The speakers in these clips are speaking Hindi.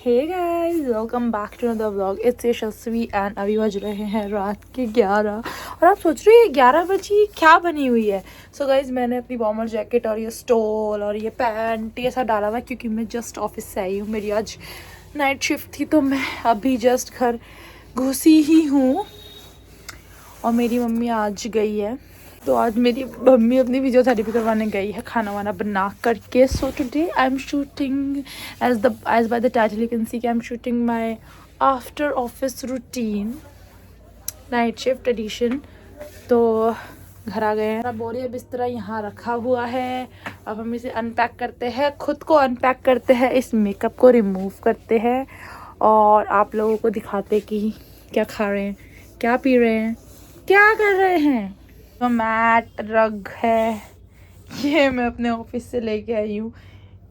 Hey guys, welcome back to another vlog. It's Yashasvi and अभी बज रहे हैं रात के 11 और आप सोच रहे हैं 11 बजे क्या बनी हुई है। सो गाइस, मैंने अपनी वार्मर जैकेट और ये स्टोल और ये पैंट ये सब डाला हुआ है क्योंकि मैं जस्ट ऑफिस से आई हूँ। मेरी आज नाइट शिफ्ट थी तो मैं अभी जस्ट घर घुसी ही हूँ और मेरी मम्मी आज गई है। तो आज मेरी मम्मी अपनी फिजियोथेरेपी करवाने गई है खाना वाना बना करके। So today I am shooting as by the title you can see, I am shooting my after office routine night shift edition. तो घर आ गए हैं। मेरा बोरिया बिस्तरा यहाँ रखा हुआ है। अब हम इसे अनपैक करते हैं, खुद को अनपैक करते हैं, इस मेकअप को रिमूव करते हैं और आप लोगों को दिखाते कि क्या खा रहे हैं, क्या पी रहे हैं, क्या कर रहे हैं। तो मैट रग है, ये मैं अपने ऑफिस से लेके आई हूँ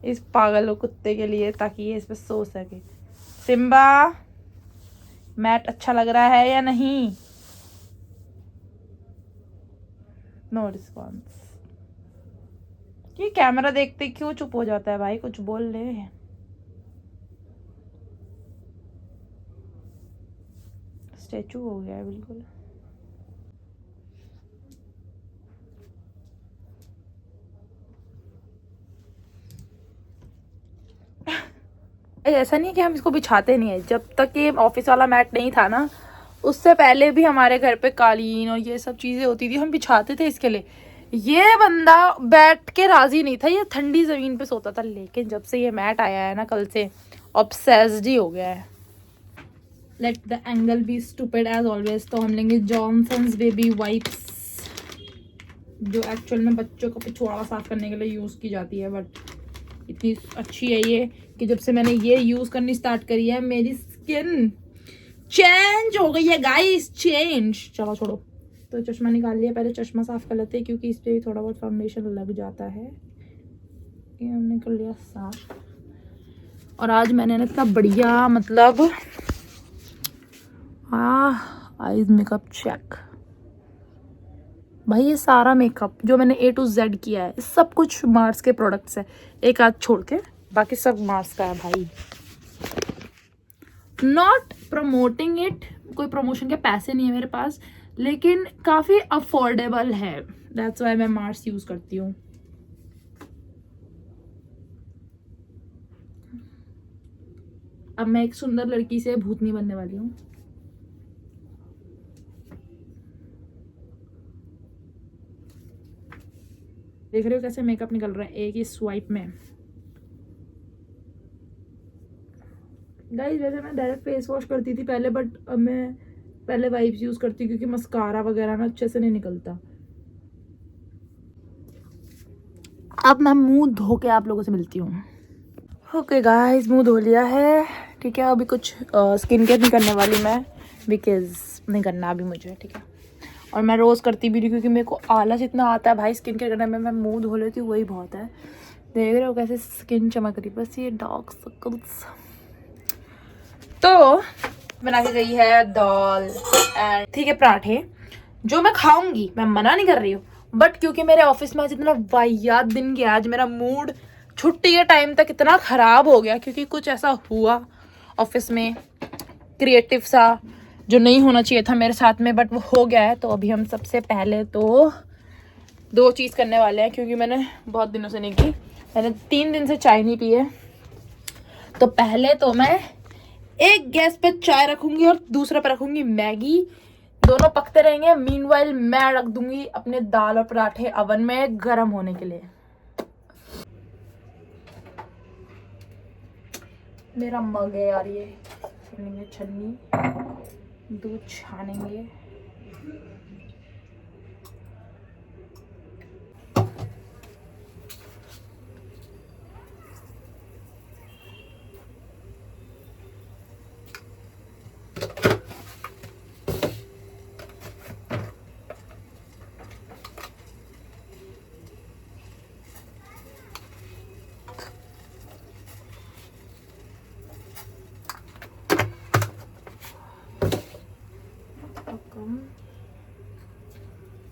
इस पागल कुत्ते के लिए ताकि ये इस पर सो सके। सिम्बा, मैट अच्छा लग रहा है या नहीं? No response. ये कैमरा देखते क्यों चुप हो जाता है भाई, कुछ बोल ले। स्टैचू हो गया है बिल्कुल। ऐसा नहीं है कि हम इसको बिछाते नहीं है। जब तक ये ऑफिस वाला मैट नहीं था ना, उससे पहले भी हमारे घर पे कालीन और ये सब चीजें होती थी, हम बिछाते थे इसके लिए। ये बंदा बैठ के राजी नहीं था, ये ठंडी जमीन पे सोता था। लेकिन जब से ये मैट आया है ना, कल से ऑब्सेस्ड ही हो गया है। Let the angle be stupid as always. तो हम लेंगे जॉनसन्स बेबी वाइप्स, जो एक्चुअल में बच्चों का पिछवाड़ा साफ करने के लिए यूज की जाती है, बट इतनी अच्छी है ये कि जब से मैंने ये यूज करनी स्टार्ट करी है मेरी स्किन चेंज हो गई है गाइस, चेंज। चलो छोड़ो। तो चश्मा निकाल लिया, पहले चश्मा साफ कर लेते हैं क्योंकि इस पे भी थोड़ा बहुत फाउंडेशन लग जाता है। ये हमने कर लिया साफ। और आज मैंने ना इतना बढ़िया मतलब आईज मेकअप चेक। भाई ये सारा मेकअप जो मैंने A to Z किया है सब कुछ मार्स के प्रोडक्ट्स है, एक आध छोड़ के बाकी सब मार्स का है भाई। नॉट प्रमोटिंग इट, कोई प्रमोशन के पैसे नहीं है मेरे पास, लेकिन काफी अफोर्डेबल है। दैट्स व्हाई मैं मार्स यूज करती हूँ। अब मैं एक सुंदर लड़की से भूतनी बनने वाली हूँ। देख रहे हो कैसे मेकअप निकल रहा है एक ही स्वाइप में। गाइस वैसे मैं डायरेक्ट फेस वॉश करती थी पहले, बट अब मैं पहले वाइप्स यूज करती हूँ क्योंकि मस्कारा वगैरह ना अच्छे से नहीं निकलता। अब मैं मुंह धो के आप लोगों से मिलती हूँ। ओके गाइस, मुंह धो लिया है, ठीक है। अभी कुछ स्किन केयर नहीं करने वाली मैं, बिकॉज नहीं करना अभी मुझे, ठीक है। और मैं रोज़ करती भी नहीं क्योंकि मेरे को आलस इतना आता है भाई स्किन केयर करने में। मैं मुंह धो लेती हूँ वही बहुत है। देख रहे हो कैसे स्किन चमक रही, बस ये डार्क सर्कल्स। तो बना के गई है दाल एंड ठीक है पराठे, जो मैं खाऊंगी, मैं मना नहीं कर रही हूँ, बट क्योंकि मेरे ऑफिस में आज इतना वाहियात दिन गया, आज मेरा मूड छुट्टी के टाइम तक इतना खराब हो गया क्योंकि कुछ ऐसा हुआ ऑफिस में क्रिएटिव सा जो नहीं होना चाहिए था मेरे साथ में, बट वो हो गया है। तो अभी हम सबसे पहले तो दो चीज़ करने वाले हैं क्योंकि मैंने बहुत दिनों से नहीं की। मैंने 3 दिन से चाय नहीं पी है। तो पहले तो मैं एक गैस पे चाय रखूंगी और दूसरे पे रखूंगी मैगी, दोनों पकते रहेंगे। मीनवाइल मैं रख दूंगी अपने दाल और पराठे अवन में गर्म होने के लिए। मेरा मग है यार ये। छानेंगे छन्नी, दूध छानेंगे।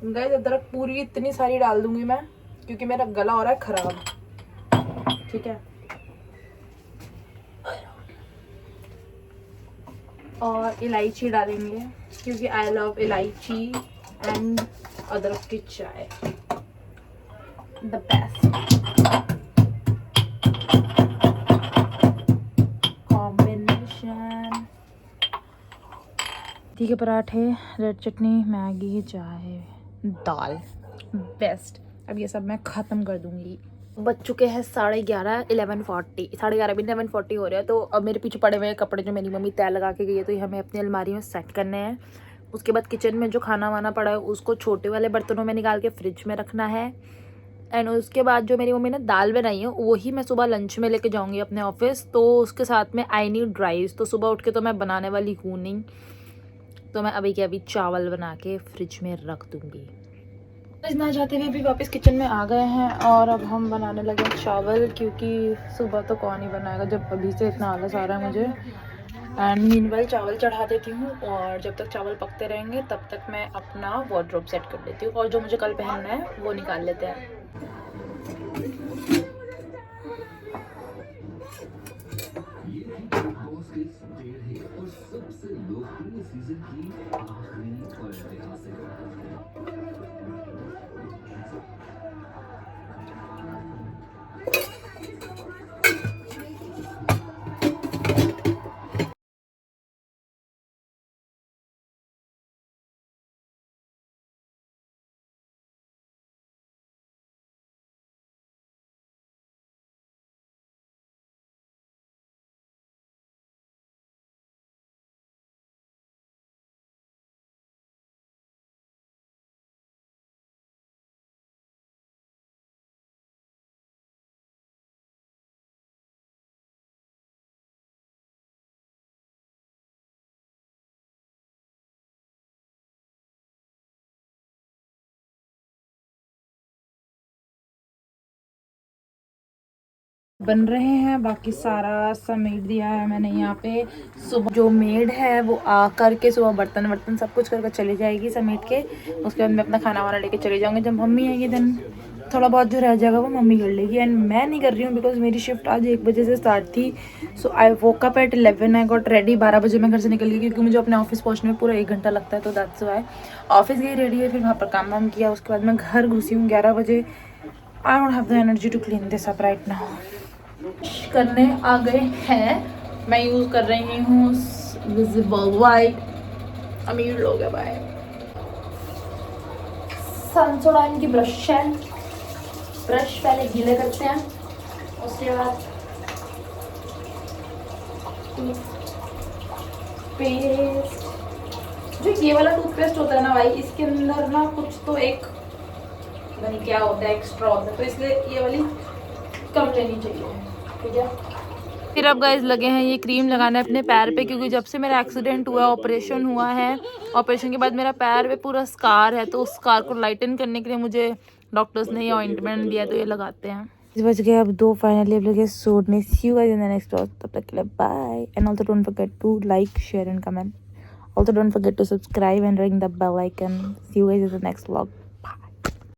गाइस अदरक पूरी इतनी सारी डाल दूंगी मैं क्योंकि मेरा गला हो रहा है खराब, ठीक है। और इलायची डालेंगे क्योंकि आई लव इलायची एंड अदरक की चाय, द बेस्ट कॉम्बिनेशन। के पराठे, रेड चटनी, मैगी, चाय, दाल, बेस्ट। अब ये सब मैं ख़त्म कर दूंगी। बज चुके हैं 11:30, 11:40, 11:30 भी 11:40 हो रहा है। तो अब मेरे पीछे पड़े हुए कपड़े जो मेरी मम्मी तय लगा के गई है, तो ये हमें अपनी अलमारी में सेट करने हैं। उसके बाद किचन में जो खाना वाना पड़ा है उसको छोटे वाले बर्तनों में निकाल के फ्रिज में रखना है। एंड उसके बाद जो मेरी मम्मी ने दाल बनाई है वही मैं सुबह लंच में लेके जाऊँगी अपने ऑफिस। तो उसके साथ में आई नीड राइस, तो सुबह उठ के तो मैं बनाने वाली हूँ नहीं, तो मैं अभी के अभी चावल बना के फ्रिज में रख दूँगी। ना जाते हुए अभी वापस किचन में आ गए हैं और अब हम बनाने लगे हैं चावल, क्योंकि सुबह तो कौन ही बनाएगा जब अभी से इतना आलस आ रहा है मुझे। एंड मीनवाइल चावल चढ़ा देती हूँ और जब तक चावल पकते रहेंगे तब तक मैं अपना वार्डरोब सेट कर लेती हूँ और जो मुझे कल पहनना है वो निकाल लेते हैं। बन रहे हैं, बाकी सारा समेट दिया है मैंने यहाँ पे। सुबह जो मेड है वो आ करके सुबह बर्तन वर्तन सब कुछ करके चली जाएगी समेट के। उसके बाद मैं अपना खाना वाना लेके चली जाऊँगी। जब मम्मी आएगी देन थोड़ा बहुत जो रह जाएगा वो मम्मी कर लेगी। एंड मैं नहीं कर रही हूँ बिकॉज मेरी शिफ्ट आज 1 बजे से स्टार्ट थी। So I woke up at 11, I got ready. 12 बजे मैं घर से निकल गई क्योंकि मुझे अपने ऑफिस पहुँचने में पूरा 1 घंटा लगता है, तो दैट्स व्हाई ऑफिस गई, रेडी है, फिर वहाँ पर काम वाम किया। उसके बाद मैं घर घुसी हूँ 11 बजे। I don't have the energy to clean this up right now. करने आ गए हैं। मैं यूज़ कर रही हूँ विजिबल वाइट, अमीर लोग है भाई। सेंसोडाइन की ब्रश है, ब्रश पहले गीले करते हैं, उसके बाद टूथपेस्ट। जो ये वाला टूथपेस्ट होता है ना भाई, इसके अंदर ना कुछ तो एक पता नहीं क्या होता है, एक्स्ट्रा होता है, तो इसलिए ये वाली कम लेनी चाहिए, ठीक है। फिर अब गाइस लगे हैं ये क्रीम लगाना है अपने पैर पे, क्योंकि जब से मेरा एक्सीडेंट हुआ, ऑपरेशन हुआ है, ऑपरेशन के बाद मेरा पैर पे पूरा स्कार है, तो उस स्कार को लाइटन करने के लिए मुझे डॉक्टर्स ने ये ऑइंटमेंट दिया, तो ये लगाते हैं। इस बज गए अब 2, फाइनली अब लगे सोने। See you guys in the next vlog, तब तक के लिए bye. And also don't forget to like, share and comment. Also don't forget to subscribe and ring the bell icon. See you guys in the next vlog.